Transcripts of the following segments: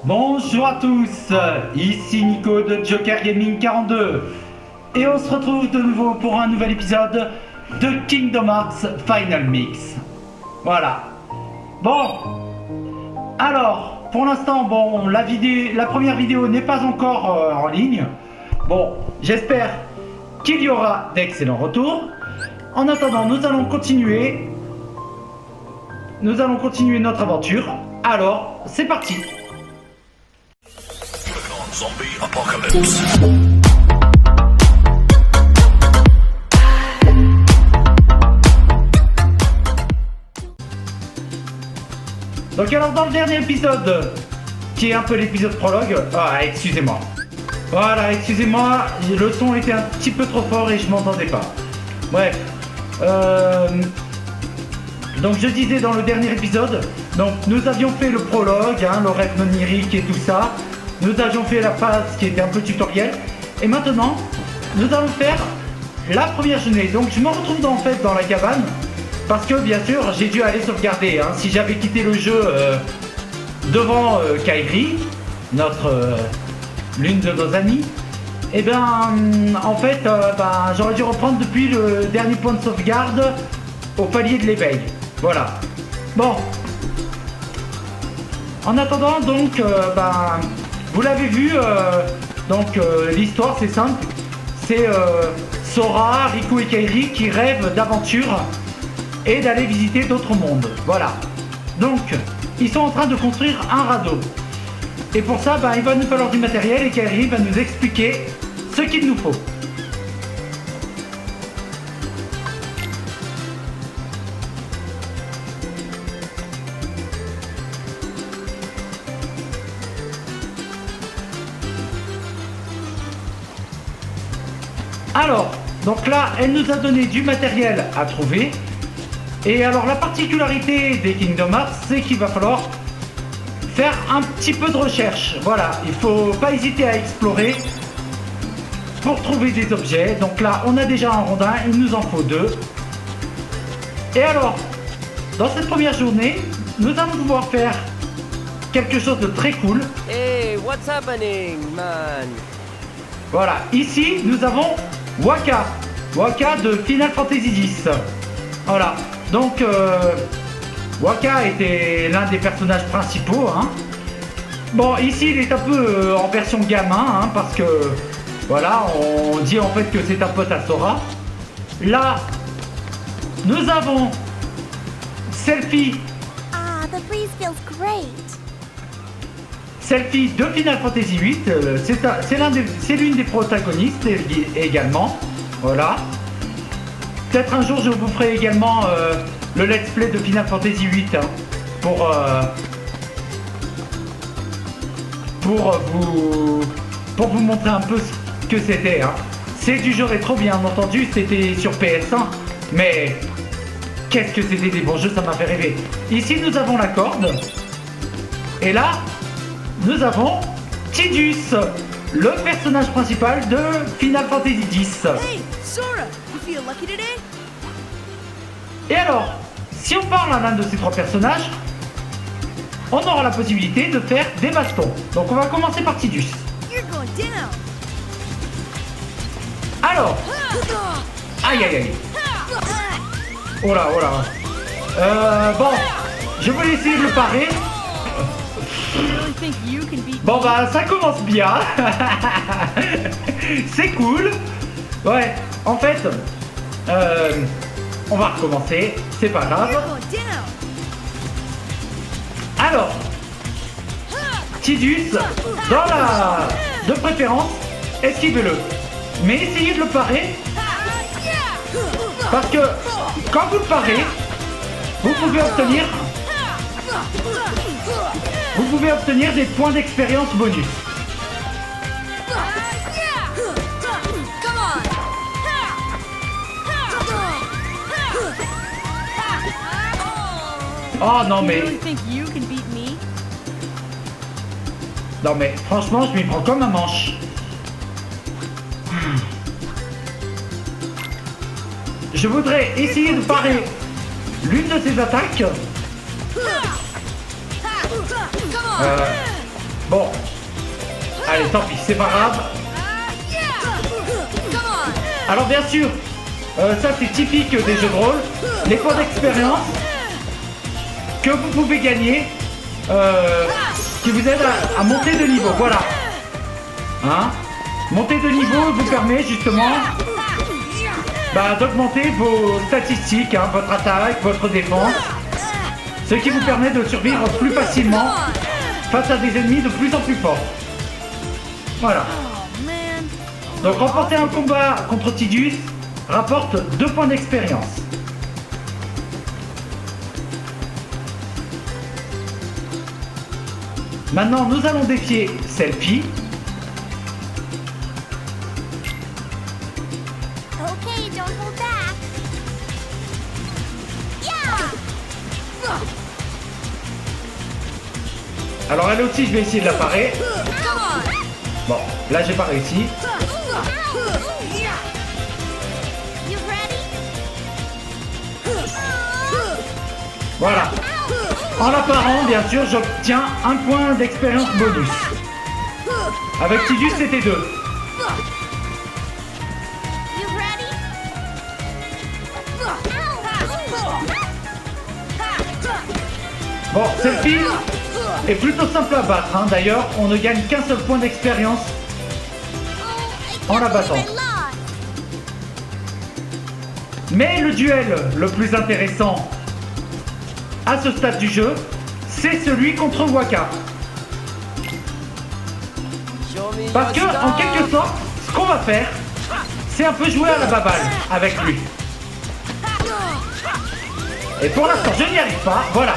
Bonjour à tous, ici Nico de Joker Gaming 42 et on se retrouve de nouveau pour un nouvel épisode de Kingdom Hearts Final Mix. Voilà. Bon, alors pour l'instant, bon, la première vidéo n'est pas encore en ligne. Bon, j'espère qu'il y aura d'excellents retours. En attendant, nous allons continuer notre aventure. Alors, c'est parti. Zombie apocalypse. Donc alors dans le dernier épisode, qui est un peu l'épisode prologue, excusez-moi. Voilà, excusez-moi, le son était un petit peu trop fort et je m'entendais pas. Bref. Donc je disais dans le dernier épisode, donc nous avions fait le prologue, le rêve onirique et tout ça. Nous avions fait la phase qui était un peu tutoriel. Et maintenant, nous allons faire la première journée. Donc je me retrouve en fait dans la cabane. Parce que bien sûr, j'ai dû aller sauvegarder. Si j'avais quitté le jeu devant Kairi, l'une de nos amies, et bien en fait, j'aurais dû reprendre depuis le dernier point de sauvegarde au palier de l'éveil. Voilà. Bon. En attendant, donc, vous l'avez vu, l'histoire c'est simple, c'est Sora, Riku et Kairi qui rêvent d'aventure et d'aller visiter d'autres mondes, voilà. Donc, ils sont en train de construire un radeau. Et pour ça, il va nous falloir du matériel et Kairi va nous expliquer ce qu'il nous faut. Alors, donc là, elle nous a donné du matériel à trouver. Et alors, la particularité des Kingdom Hearts, c'est qu'il va falloir faire un petit peu de recherche. Voilà, il faut pas hésiter à explorer pour trouver des objets. Donc là, on a déjà un rondin, il nous en faut 2. Et alors, dans cette première journée, nous allons pouvoir faire quelque chose de très cool. Hey, what's happening, man? Voilà, ici, nous avons Wakka de Final Fantasy X. Voilà, donc Wakka était l'un des personnages principaux. Bon, ici il est un peu en version gamin, parce que voilà, on dit en fait que c'est un pote à Sora. Là, nous avons Selphie. The breeze feels great. Selphie de Final Fantasy VIII, c'est l'une des protagonistes également, voilà. Peut-être un jour je vous ferai également le let's play de Final Fantasy VIII pour vous montrer un peu ce que c'était. C'est du jeu rétro bien entendu, c'était sur PS1, mais qu'est-ce que c'était des bons jeux, ça m'a fait rêver. Ici nous avons la corde, et là nous avons Tidus, le personnage principal de Final Fantasy X. Hey, Sora, you feel lucky today? Et alors, si on parle à l'un de ces 3 personnages, on aura la possibilité de faire des bastons. Donc on va commencer par Tidus. You're going down. Alors, aïe aïe aïe. Oh là, oh là. Bon, je vais essayer de le parer. You really think you can beat Bon ça commence bien. C'est cool. Ouais, en fait, on va recommencer, c'est pas You're grave. going down. Alors, Tidus, de préférence, esquivez-le. Mais essayez de le parer, parce que quand vous le parez, vous pouvez obtenir des points d'expérience bonus. Come on. Oh non You mais, really think you can beat me? non mais, franchement, je m'y prends comme un manche. Je voudrais essayer de parer l'une de ses attaques. Bon. Allez, tant pis, c'est pas grave. Come on. Alors bien sûr, ça c'est typique des jeux de rôle. Les points d'expérience que vous pouvez gagner, qui vous aident à monter de niveau. Voilà. Hein? Monter de niveau vous permet justement d'augmenter vos statistiques, hein, votre attaque, votre défense. Ce qui vous permet de survivre plus facilement face à des ennemis de plus en plus forts. Voilà. Oh man. Donc remporter un combat contre Tidus rapporte 2 points d'expérience. Maintenant, nous allons défier Selfie. Okay, don't hold back. Yeah! Alors elle aussi, je vais essayer de la parer. Come on. Bon, là j'ai pas réussi. You ready? Voilà. En la parant, bien sûr, j'obtiens un point d'expérience bonus. Avec Tidus, c'était 2. You ready? Bon, Selfie est plutôt simple à battre. Hein. D'ailleurs, on ne gagne qu'un seul point d'expérience en la battant. Mais le duel le plus intéressant à ce stade du jeu, c'est celui contre Wakka. Show me Parce que, your en stuff. quelque sorte, ce qu'on va faire, c'est un peu jouer à la baballe avec lui. Et pour l'instant, je n'y arrive pas. Voilà.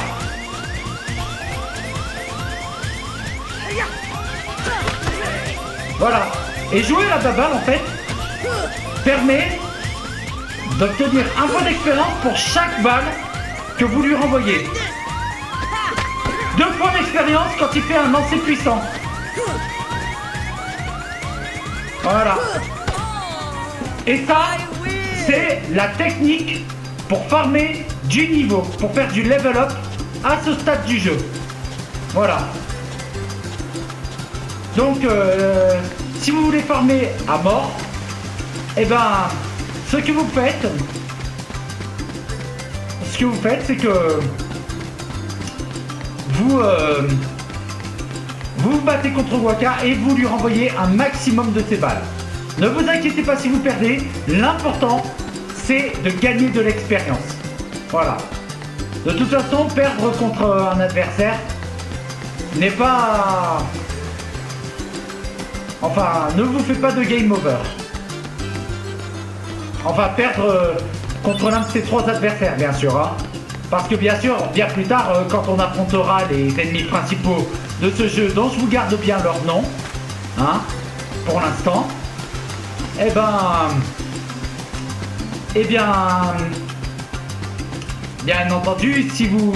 Voilà. Et jouer à la baballe, en fait, permet d'obtenir un point d'expérience pour chaque balle que vous lui renvoyez. 2 points d'expérience quand il fait un lancer puissant. Voilà. Et ça, c'est la technique pour farmer du niveau, pour faire du level up à ce stade du jeu. Voilà. Donc, si vous voulez farmer à mort, eh ben, ce que vous faites, c'est que vous vous battez contre Wakka et vous lui renvoyez un maximum de ses balles. Ne vous inquiétez pas si vous perdez, l'important c'est de gagner de l'expérience. Voilà. De toute façon, perdre contre un adversaire n'est pas... Enfin, ne vous faites pas de game over. Enfin, perdre contre l'un de ces 3 adversaires, bien sûr. Hein. Parce que bien sûr, bien plus tard, quand on affrontera les ennemis principaux de ce jeu, dont je vous garde bien leur nom, hein, pour l'instant, bien entendu, si vous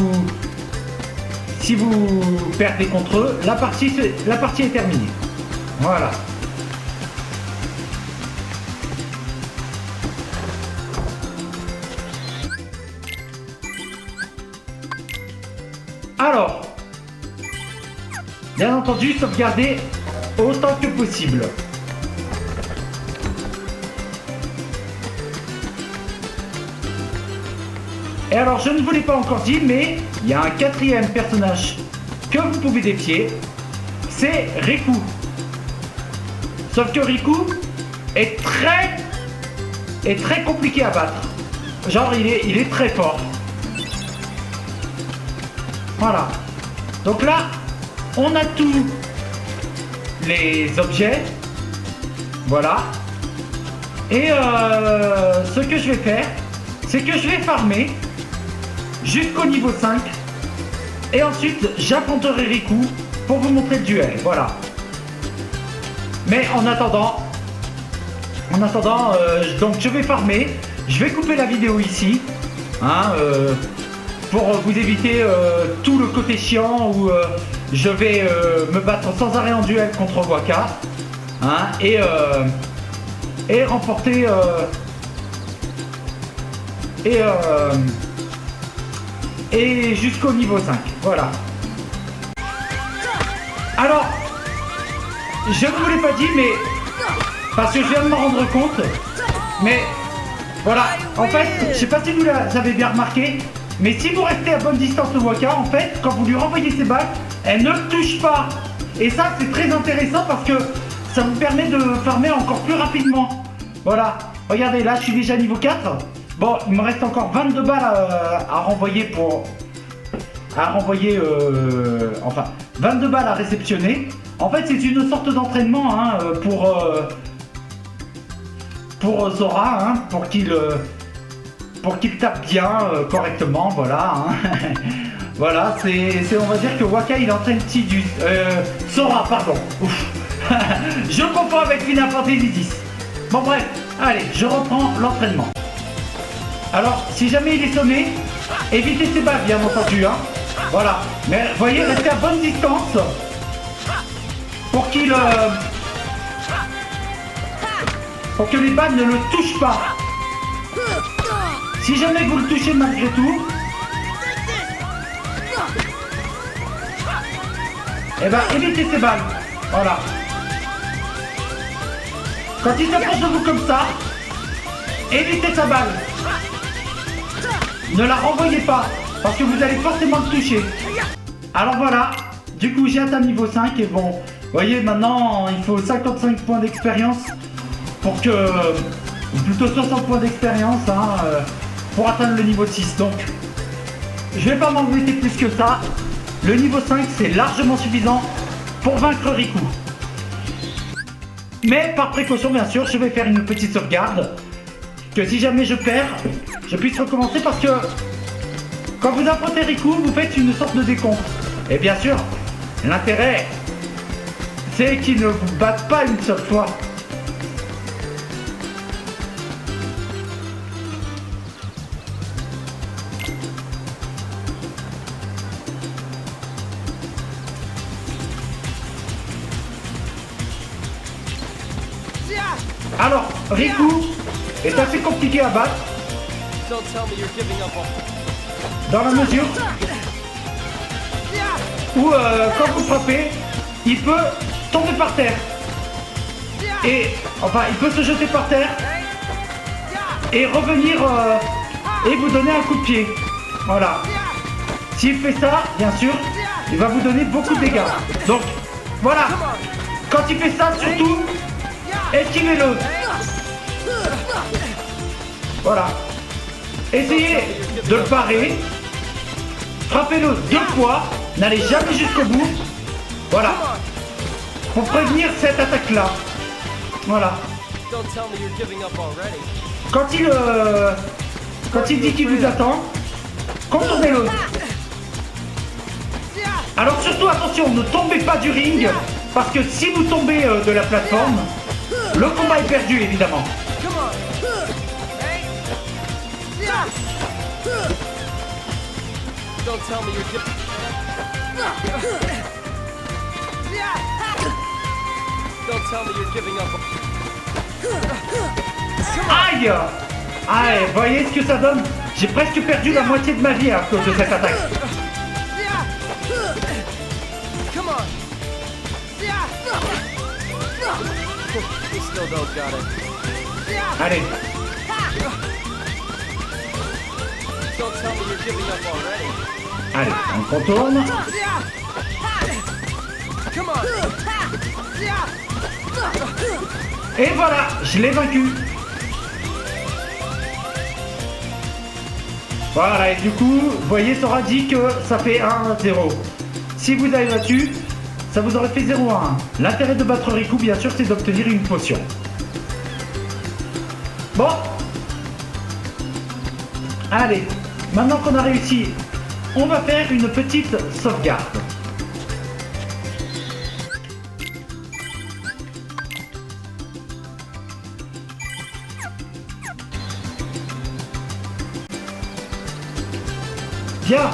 perdez contre eux, la partie est terminée. Voilà. Alors, bien entendu, sauvegarder autant que possible. Et alors, je ne vous l'ai pas encore dit, mais il y a un 4e personnage que vous pouvez défier, c'est Riku. Sauf que Riku est très compliqué à battre. Genre, il est très fort. Voilà. Donc là, on a tous les objets. Voilà. Et ce que je vais faire, c'est que je vais farmer jusqu'au niveau 5. Et ensuite, j'affronterai Riku pour vous montrer le duel. Voilà. Mais en attendant, donc je vais farmer. Je vais couper la vidéo ici. Hein, pour vous éviter tout le côté chiant où je vais me battre sans arrêt en duel contre Wakka, hein, et remporter et jusqu'au niveau 5. Voilà. Alors, je ne vous l'ai pas dit, mais parce que je viens de me rendre compte, mais voilà, en fait, je sais pas si vous avez bien remarqué, mais si vous restez à bonne distance de Waka, en fait, quand vous lui renvoyez ses balles, elle ne le touche pas. Et ça, c'est très intéressant parce que ça vous permet de farmer encore plus rapidement. Voilà, regardez, là, je suis déjà niveau 4. Bon, il me reste encore 22 balles à renvoyer pour... enfin, 22 balles à réceptionner. En fait, c'est une sorte d'entraînement hein, pour Sora, hein, pour qu'il tape bien, correctement, voilà. Hein. Voilà, on va dire que Waka, il entraîne Tidus. Sora, pardon. Ouf. Je confonds avec Final Fantasy X. Bon, bref, allez, je reprends l'entraînement. Alors, si jamais il est sonné, évitez ses balles, bien entendu, hein. Voilà, mais voyez, restez à bonne distance pour qu'il pour que les balles ne le touchent pas. Si jamais vous le touchez malgré tout, eh ben évitez ces balles. Voilà. Quand il s'approche de vous comme ça, évitez sa balle. Ne la renvoyez pas, parce que vous allez forcément le toucher. Alors voilà, du coup j'ai atteint niveau 5 et bon, vous voyez maintenant il faut 55 points d'expérience pour que... ou plutôt 60 points d'expérience hein, pour atteindre le niveau 6. Donc je vais pas m'embêter plus que ça. Le niveau 5 c'est largement suffisant pour vaincre Riku. Mais par précaution bien sûr, je vais faire une petite sauvegarde. Que si jamais je perds, je puisse recommencer parce que quand vous affrontez Riku, vous faites une sorte de décompte. Et bien sûr, l'intérêt, c'est qu'il ne vous batte pas une seule fois. Alors, Riku est assez compliqué à battre. Don't tell me you're giving up on... Dans la mesure où quand vous frappez, il peut tomber par terre. Et enfin, il peut se jeter par terre et revenir et vous donner un coup de pied. Voilà. S'il fait ça, bien sûr, il va vous donner beaucoup de dégâts. Donc, voilà. Quand il fait ça, surtout, esquivez-le. Voilà. Essayez de le parer. Frappez-le 2 fois. N'allez jamais jusqu'au bout. Voilà. Pour prévenir cette attaque-là. Voilà. Don't tell me you're giving up already. Quand il dit qu'il vous attend, contournez-le. Alors surtout attention, ne tombez pas du ring. Parce que si vous tombez de la plateforme, le combat est perdu évidemment. Come on. Hey. Don't tell me you're giving... Don't tell me you're giving up on... Aïe! Aïe, voyez ce que ça donne? J'ai presque perdu la moitié de ma vie à cause de cette attaque. Come on. You still don't got it. Allez, Don't tell me you're giving up already. allez, on contourne. Come on. Et voilà, je l'ai vaincu. Voilà, et du coup, vous voyez, ça aura dit que ça fait 1-0. Si vous avez battu, ça vous aurait fait 0-1. L'intérêt de battre Riku, bien sûr, c'est d'obtenir une potion. Bon. Allez, maintenant qu'on a réussi, on va faire une petite sauvegarde. Bien.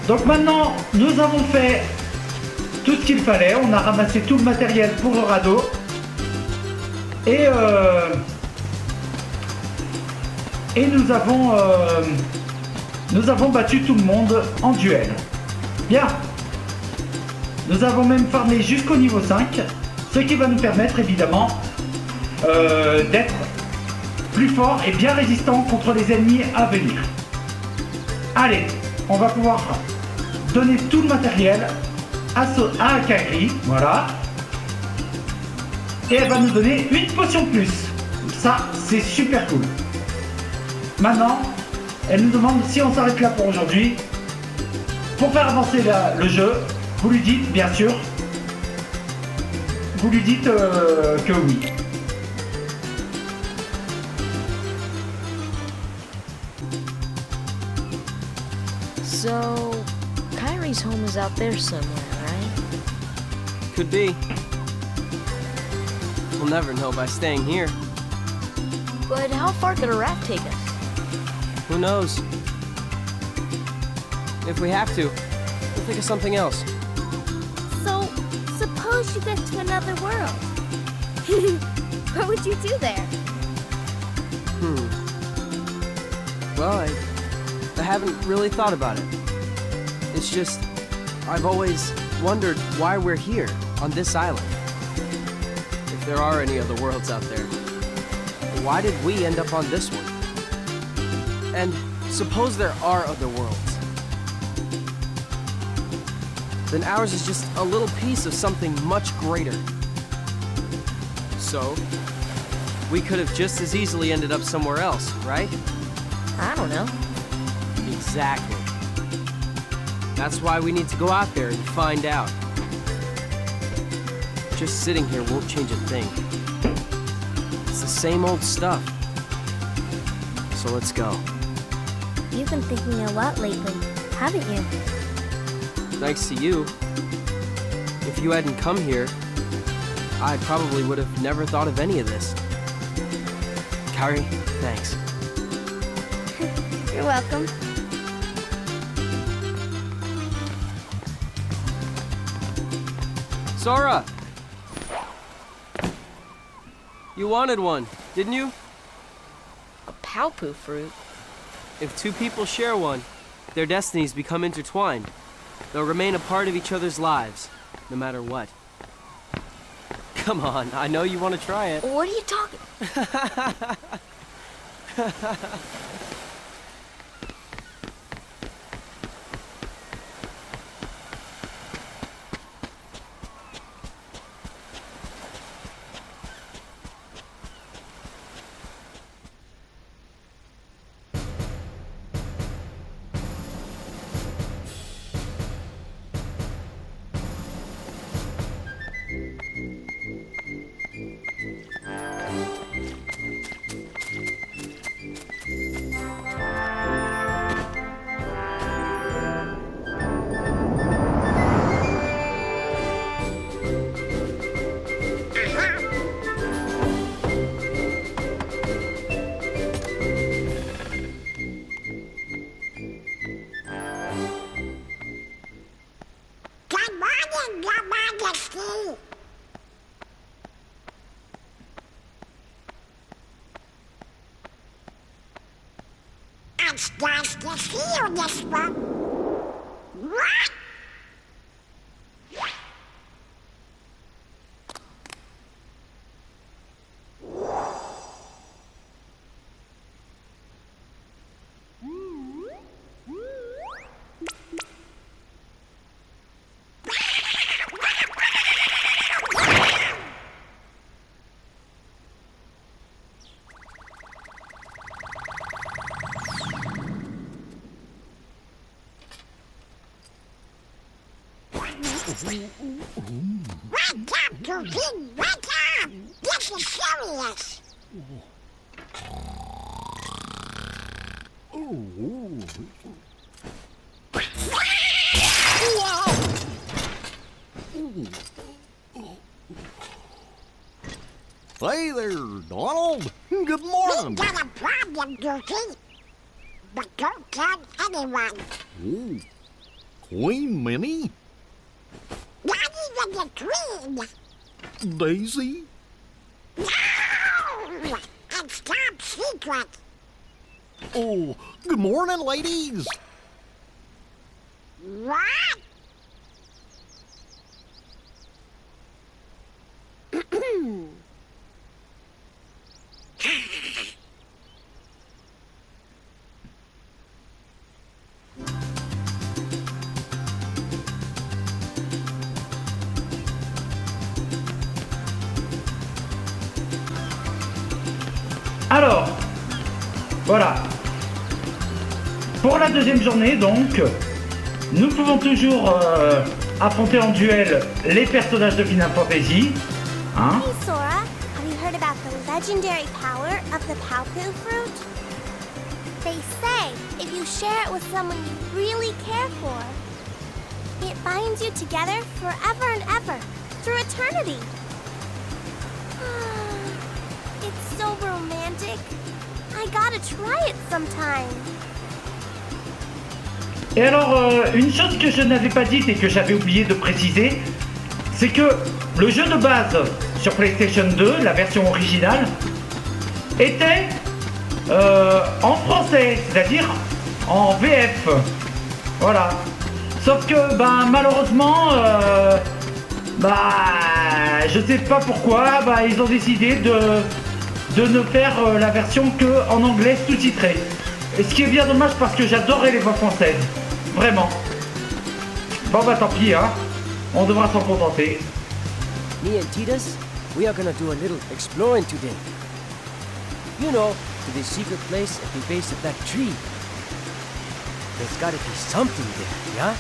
Donc maintenant, nous avons fait tout ce qu'il fallait. On a ramassé tout le matériel pour le radeau. Et nous avons battu tout le monde en duel. Bien. Nous avons même farmé jusqu'au niveau 5, ce qui va nous permettre évidemment d'être plus fort et bien résistant contre les ennemis à venir. Allez, on va pouvoir donner tout le matériel à Kairi, voilà. Et elle va nous donner une potion de plus. Ça, c'est super cool. Maintenant, elle nous demande si on s'arrête là pour aujourd'hui. Pour faire avancer le jeu, vous lui dites, bien sûr, vous lui dites que oui. So, Kyrie's home is out there somewhere, right? Could be. We'll never know by staying here. But how far could a raft take us? Who knows? If we have to, we'll think of something else. So, suppose you get to another world. What would you do there? Well, I haven't really thought about it. It's just, I've always wondered why we're here, on this island. If there are any other worlds out there, why did we end up on this one? And suppose there are other worlds. Then ours is just a little piece of something much greater. So, we could have just as easily ended up somewhere else, right? I don't know. Exactly. That's why we need to go out there and find out. Just sitting here won't change a thing. It's the same old stuff. So let's go. You've been thinking a lot lately, haven't you? Thanks to you. If you hadn't come here, I probably would have never thought of any of this. Kairi, thanks. You're welcome. Sora! You wanted one, didn't you? A Palpu fruit? If two people share one, their destinies become intertwined. They'll remain a part of each other's lives, no matter what. Come on, I know you want to try it. What are you talking? Good morning, Your Majesty. It's nice to see you this one. What? Wake up, Goofy! Wake up! This is serious! Hey there, Donald. Good We morning. got a problem, Goofy. But don't tell anyone. Ooh, Queen Minnie? Not even the Queen. Daisy? No! It's top secret. Oh, good morning, ladies. What? Alors, voilà. Pour la deuxième journée, donc, nous pouvons toujours affronter en duel les personnages de Final Fantasy. Hein? Hey Sora, have you heard about the legendary power of the Palpu fruit? They say if you share it with someone you really care for, it binds you together forever and ever, through eternity. It's so romantic. I gotta try it sometime. Et alors, une chose que je n'avais pas dite et que j'avais oublié de préciser, c'est que le jeu de base sur PlayStation 2, la version originale, était en français, c'est-à-dire en VF. Voilà. Sauf que, ben, malheureusement, je sais pas pourquoi, ils ont décidé de ne faire la version que en anglais sous-titré. Et ce qui est bien dommage parce que j'adorais les voix françaises. Vraiment. Bon tant pis, hein. On devra s'en contenter. Me and Titus, we are gonna do a little exploring today. You know, to the secret place at the base of that tree. There's gotta be something there, yeah?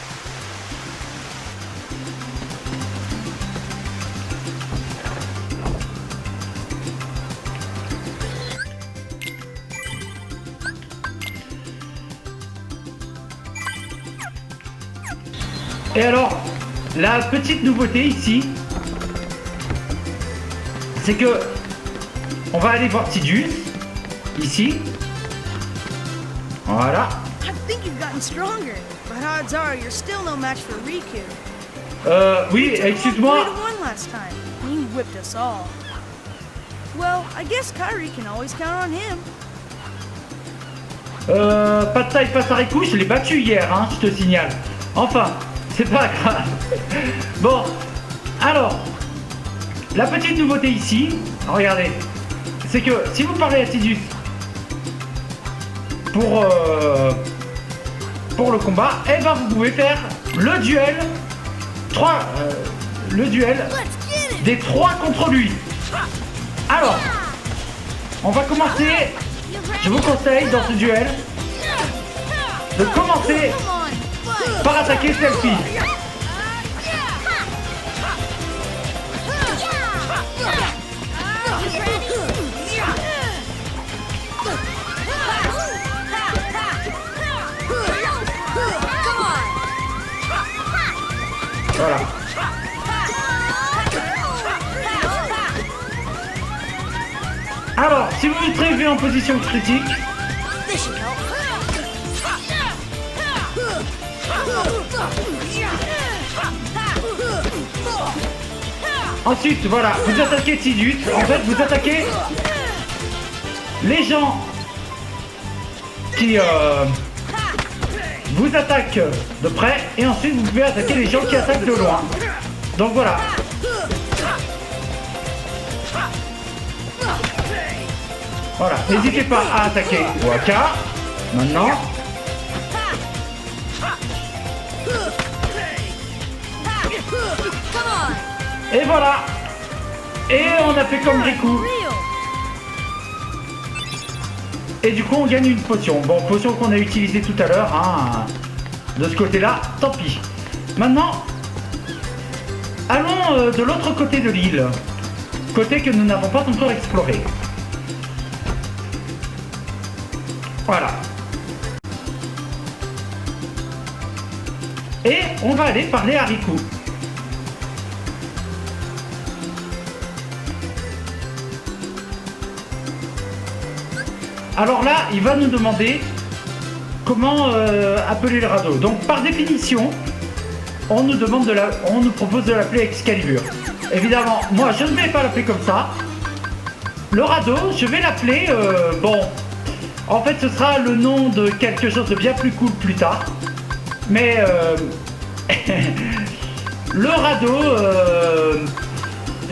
Et alors, la petite nouveauté ici, c'est que on va aller voir Tidus, ici. Voilà. I think you've gotten stronger, but odds are you're still no match for Riku. Oui, excuse-moi. 3-1 last time. He whipped us all. Well, I guess Kairi can always count on him. Pas de taille face à Riku, je l'ai battu hier, hein, je te signale. Enfin, c'est pas grave. Bon, alors, la petite nouveauté ici, regardez, c'est que si vous parlez à Tidus pour le combat, eh ben vous pouvez faire le duel, le duel des 3 contre lui. Alors, on va commencer, je vous conseille dans ce duel de commencer par attaquer celle-ci. Voilà. Alors, si vous vous trouvez en position critique, ensuite, voilà, vous attaquez Tidus. En fait, vous attaquez les gens qui vous attaquent de près, et ensuite vous pouvez attaquer les gens qui attaquent de loin. Donc voilà. Voilà, n'hésitez pas à attaquer Waka. Maintenant. Et voilà. Et on a fait comme Riku. Et du coup on gagne une potion. Bon, potion qu'on a utilisée tout à l'heure, hein. De ce côté-là, tant pis. Maintenant, allons de l'autre côté de l'île. Côté que nous n'avons pas encore exploré. Voilà. Et on va aller parler à Riku. Alors là, il va nous demander comment appeler le radeau. Donc par définition, on nous propose de l'appeler Excalibur. Évidemment, moi je ne vais pas l'appeler comme ça. Le radeau, je vais l'appeler, en fait ce sera le nom de quelque chose de bien plus cool plus tard. Mais le radeau,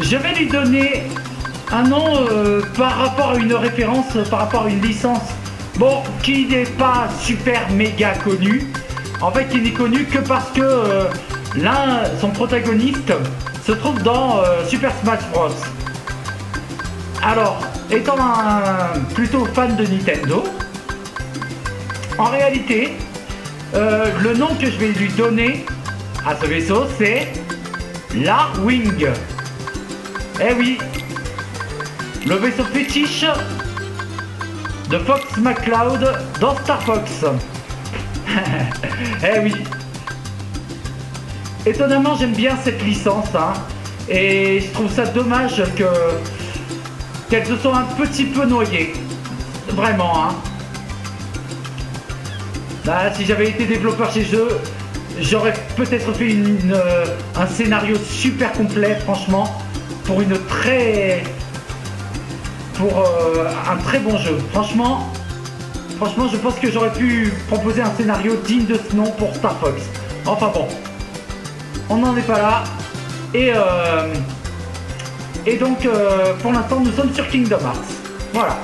je vais lui donner un nom par rapport à une référence, par rapport à une licence, bon, qui n'est pas super méga connue. En fait, qui n'est connu que parce que son protagoniste se trouve dans Super Smash Bros. Alors, étant plutôt fan de Nintendo, en réalité, le nom que je vais lui donner à ce vaisseau, c'est l'Arwing. Eh oui, le vaisseau fétiche de Fox McCloud dans Star Fox. Eh oui. Étonnamment, j'aime bien cette licence, hein, et je trouve ça dommage qu'elle se soit un petit peu noyée. Vraiment, hein. Là, si j'avais été développeur chez eux, j'aurais peut-être fait un scénario super complet, franchement, pour un très bon jeu. Franchement, je pense que j'aurais pu proposer un scénario digne de ce nom pour Star Fox. Enfin bon, on n'en est pas là. Et donc, pour l'instant, nous sommes sur Kingdom Hearts. Voilà.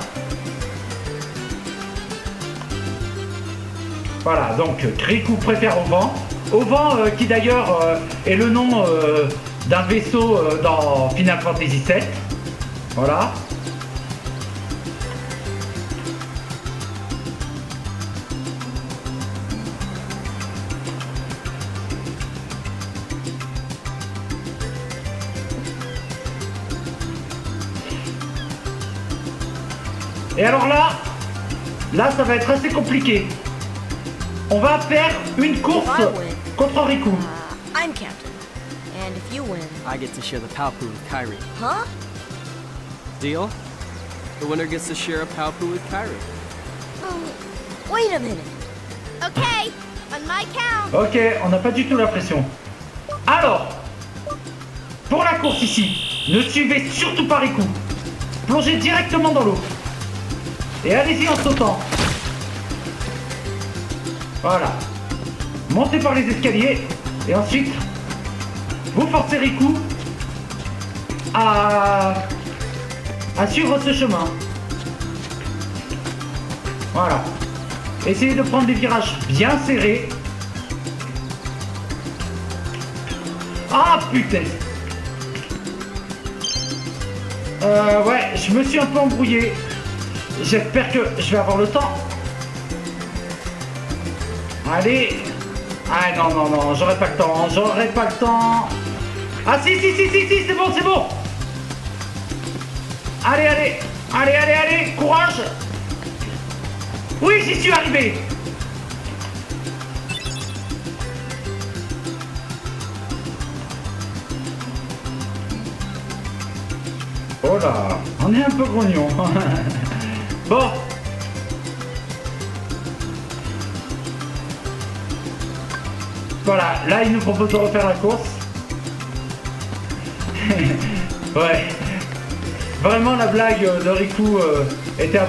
Voilà, donc Riku préfère au vent. Au vent, qui d'ailleurs est le nom d'un vaisseau dans Final Fantasy VII. Voilà. Et alors là, ça va être assez compliqué. On va faire une course contre Riku. I'm captain. And if you win... I get to share the Palpu with Kairi. Huh? Deal? The winner gets to share a Palpu with Kairi. Wait a minute. Okay, on my count. Ok, on n'a pas du tout la pression. Alors, pour la course ici, ne suivez surtout pas Riku. Plongez directement dans l'eau. Et allez-y en sautant. Voilà. Montez par les escaliers. Et ensuite, vous forcez Riku à suivre ce chemin. Voilà. Essayez de prendre des virages bien serrés. Ah putain. Ouais, je me suis un peu embrouillé. J'espère que je vais avoir le temps. Allez. Ah non, j'aurai pas le temps, Ah si, c'est bon. Allez, courage. Oui, j'y suis arrivé. Oh là, on est un peu grognon. Bon. Voilà, là il nous propose de refaire la course. Ouais. Vraiment la blague de Riku était un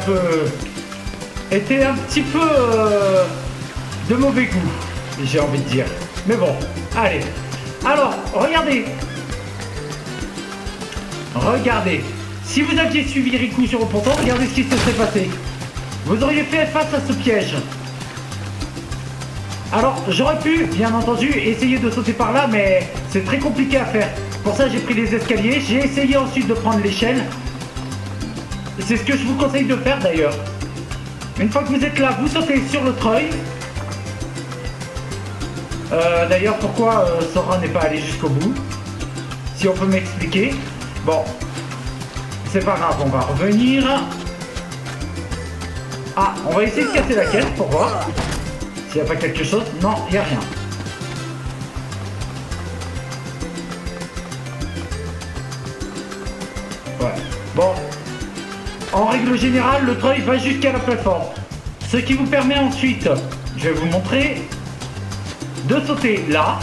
petit peu de mauvais goût, j'ai envie de dire. Mais bon, allez. Alors, regardez. Si vous aviez suivi Riku sur le ponton, regardez ce qui se serait passé. Vous auriez fait face à ce piège. Alors, j'aurais pu, bien entendu, essayer de sauter par là, mais c'est très compliqué à faire. Pour ça, j'ai pris les escaliers. J'ai essayé ensuite de prendre l'échelle. C'est ce que je vous conseille de faire, d'ailleurs. Une fois que vous êtes là, vous sautez sur le treuil. D'ailleurs, pourquoi Sora n'est pas allé jusqu'au bout? Si on peut m'expliquer. Bon. C'est pas grave, on va revenir. Ah, on va essayer de casser la caisse pour voir. S'il n'y a pas quelque chose. Non, il n'y a rien. Ouais. Bon. En règle générale, le treuil va jusqu'à la plateforme. Ce qui vous permet ensuite, je vais vous montrer, de sauter là.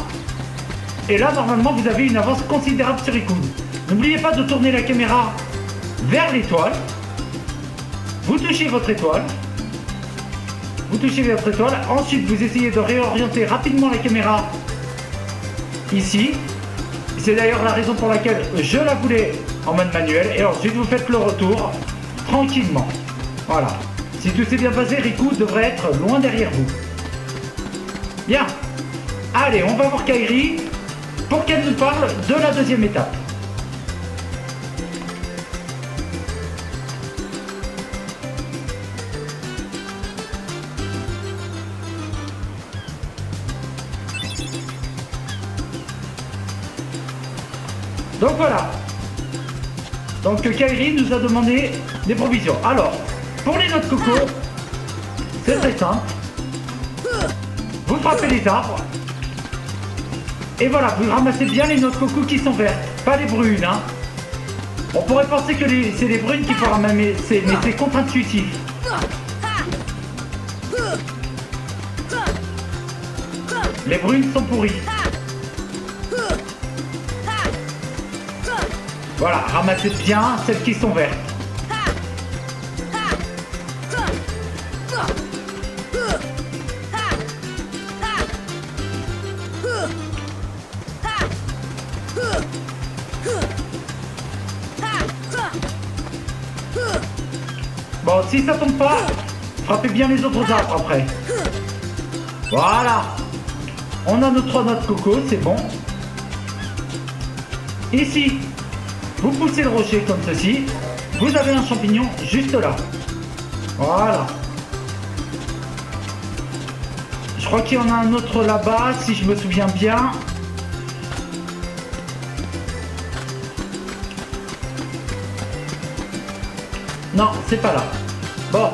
Et là, normalement, vous avez une avance considérable sur Riku. N'oubliez pas de tourner la caméra vers l'étoile. Vous touchez votre étoile. Ensuite, vous essayez de réorienter rapidement la caméra ici. C'est d'ailleurs la raison pour laquelle je la voulais en mode manuel. Et ensuite, vous faites le retour tranquillement. Voilà. Si tout s'est bien passé, Riku devrait être loin derrière vous. Bien. Allez, on va voir Kairi pour qu'elle nous parle de la deuxième étape. Donc voilà. Donc Kairi nous a demandé des provisions. Alors, pour les noix de coco, c'est très simple. Vous frappez les arbres. Et voilà, vous ramassez bien les noix de coco qui sont vertes, pas les brunes. Hein. On pourrait penser que c'est les brunes qu'il faut ramasser, mais c'est contre-intuitif. Les brunes sont pourries. Voilà, ramassez bien celles qui sont vertes. Bon, si ça tombe pas, frappez bien les autres arbres après. Voilà. On a nos 3 noix de coco, c'est bon. Ici, vous poussez le rocher comme ceci. Vous avez un champignon juste là. Voilà. Je crois qu'il y en a un autre là-bas, si je me souviens bien. Non, c'est pas là. Bon.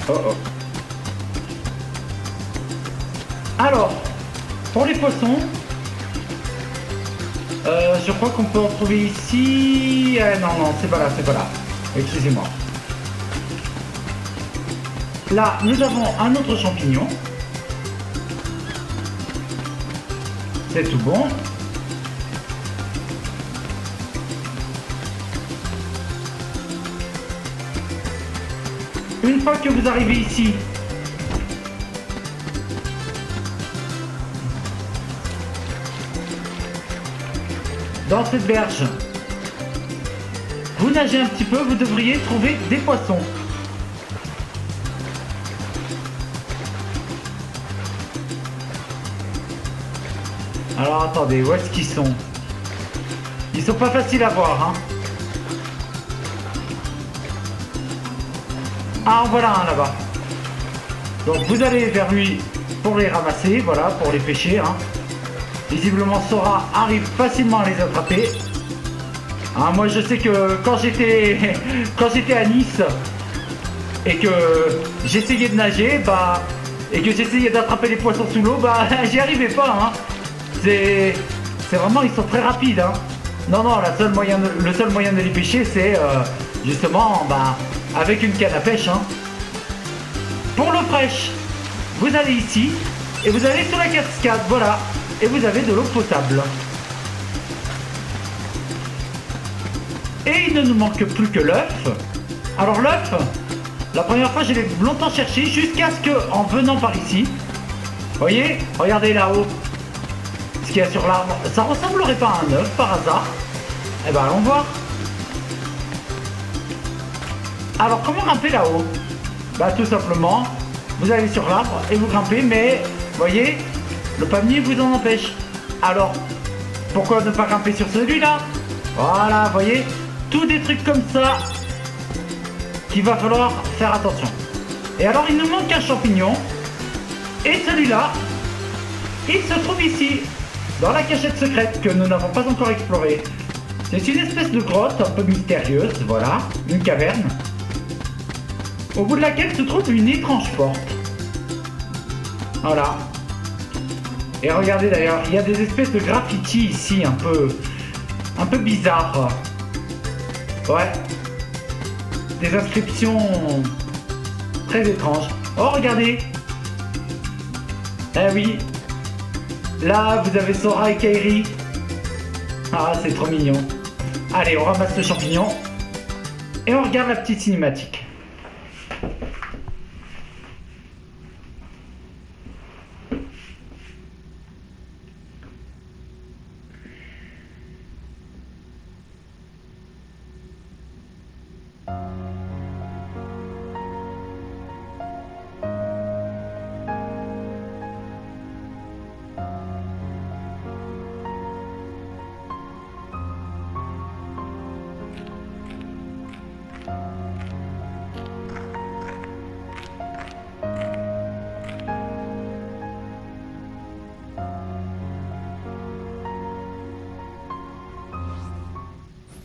Oh oh. Alors, pour les poissons, je crois qu'on peut en trouver ici. Non, c'est pas là, c'est pas là. Excusez-moi. Là, nous avons un autre champignon. C'est tout bon. Une fois que vous arrivez ici, dans cette berge, vous nagez un petit peu, vous devriez trouver des poissons. Alors attendez, où est-ce qu'ils sont? Ils sont pas faciles à voir, hein. Ah, voilà un là-bas. Donc vous allez vers lui pour les ramasser, voilà, pour les pêcher, hein. Visiblement Sora arrive facilement à les attraper. Ah, moi je sais que quand j'étais à Nice et que j'essayais de nager, et que j'essayais d'attraper les poissons sous l'eau, j'y arrivais pas, hein. C'est vraiment, ils sont très rapides, hein. Non, le seul moyen de les pêcher, c'est justement, avec une canne à pêche, hein. Pour l'eau fraîche, vous allez ici, et vous allez sur la cascade, voilà, et vous avez de l'eau potable. Et il ne nous manque plus que l'œuf. Alors l'œuf, la première fois, je l'ai longtemps cherché, jusqu'à ce que, en venant par ici, voyez, regardez là-haut, ce qu'il y a sur l'arbre, ça ressemblerait pas à un œuf par hasard? Eh ben allons voir. Alors comment grimper là-haut? Tout simplement, vous allez sur l'arbre et vous grimpez, mais voyez, le palmier vous en empêche. Alors, pourquoi ne pas grimper sur celui-là? Voilà, voyez, tous des trucs comme ça qu'il va falloir faire attention. Et alors il nous manque un champignon, et celui-là, il se trouve ici, dans la cachette secrète que nous n'avons pas encore explorée. C'est une espèce de grotte un peu mystérieuse, voilà, une caverne, au bout de laquelle se trouve une étrange porte. Voilà. Et regardez d'ailleurs, il y a des espèces de graffitis ici, un peu bizarres. Ouais. Des inscriptions très étranges. Oh, regardez. Eh oui. Là, vous avez Sora et Kairi. Ah, c'est trop mignon. Allez, on ramasse le champignon. Et on regarde la petite cinématique.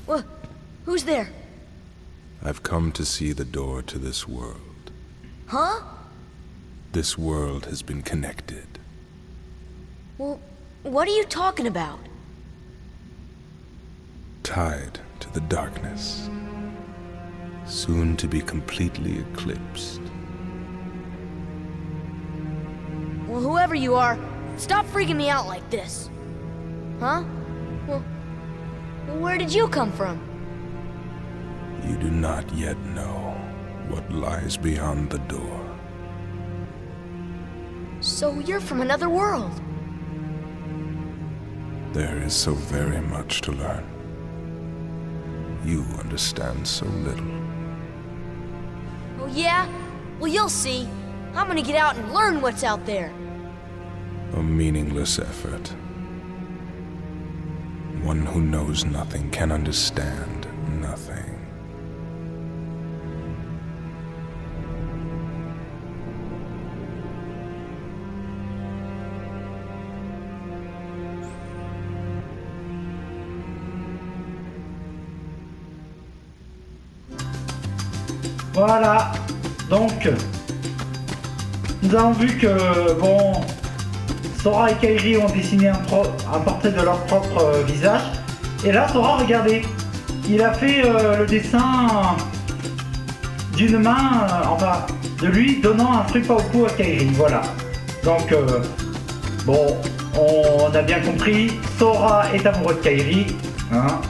What? Who's there? I've come to see the door to this world. Huh? This world has been connected. Well, what are you talking about? Tied to the darkness. Soon to be completely eclipsed. Well, whoever you are, stop freaking me out like this. Huh? Well, where did you come from? You do not yet know what lies beyond the door. So you're from another world. There is so very much to learn. You understand so little. Oh yeah? Well, you'll see. I'm gonna get out and learn what's out there. A meaningless effort. One who knows nothing can understand nothing. Voilà, donc nous avons vu que bon, Sora et Kairi ont dessiné un portrait de leur propre visage. Et là, Sora, regardez, il a fait le dessin d'une main, enfin de lui donnant un truc pas au cou à Kairi. Voilà. Donc bon, on a bien compris, Sora est amoureux de Kairi, hein.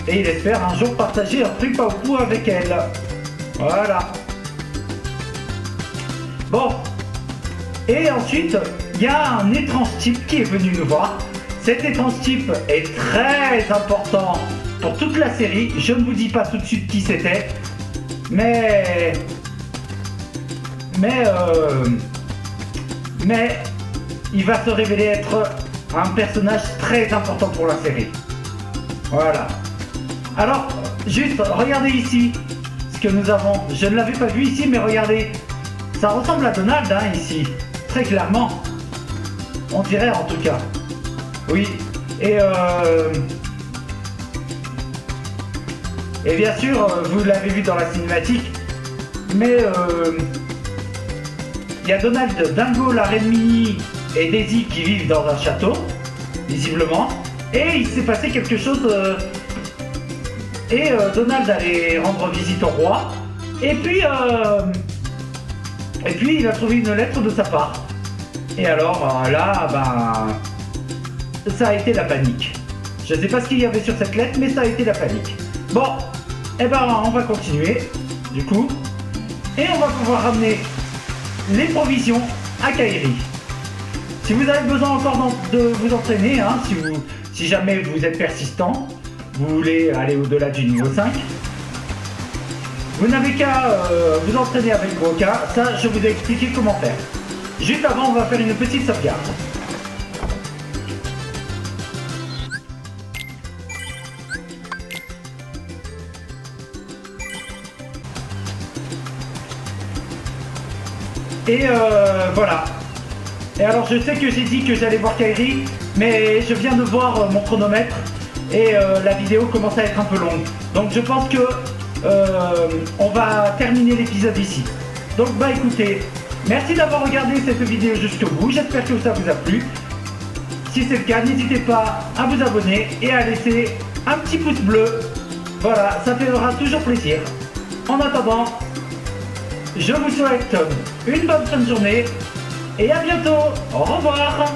Et il espère un jour partager un truc pas au cou avec elle. Voilà. Bon. Et ensuite, il y a un étrange type qui est venu nous voir. Cet étrange type est très important pour toute la série. Je ne vous dis pas tout de suite qui c'était. Mais il va se révéler être un personnage très important pour la série. Voilà. Alors, juste, regardez ici ce que nous avons. Je ne l'avais pas vu ici, mais regardez. Ça ressemble à Donald, hein, ici. Très clairement. On dirait, en tout cas. Oui. Et bien sûr, vous l'avez vu dans la cinématique. Mais il y a Donald, Dingo, la reine Minnie et Daisy qui vivent dans un château, visiblement. Et il s'est passé quelque chose... Et Donald allait rendre visite au roi. Et puis il a trouvé une lettre de sa part. Et alors là, ben, ça a été la panique. Je ne sais pas ce qu'il y avait sur cette lettre, mais ça a été la panique. Bon, et ben on va continuer, du coup. Et on va pouvoir ramener les provisions à Kairi. Si vous avez besoin encore de vous entraîner, hein, si jamais vous êtes persistant, vous voulez aller au-delà du niveau 5, vous n'avez qu'à vous entraîner avec Broca. Ça, je vous ai expliqué comment faire. Juste avant, on va faire une petite sauvegarde. Et voilà. Et alors, je sais que j'ai dit que j'allais voir Kairi, mais je viens de voir mon chronomètre. Et la vidéo commence à être un peu longue. Donc je pense que on va terminer l'épisode ici. Donc bah écoutez, merci d'avoir regardé cette vidéo jusqu'au bout. J'espère que ça vous a plu. Si c'est le cas, n'hésitez pas à vous abonner et à laisser un petit pouce bleu. Voilà, ça fera toujours plaisir. En attendant, je vous souhaite une bonne fin de journée et à bientôt. Au revoir.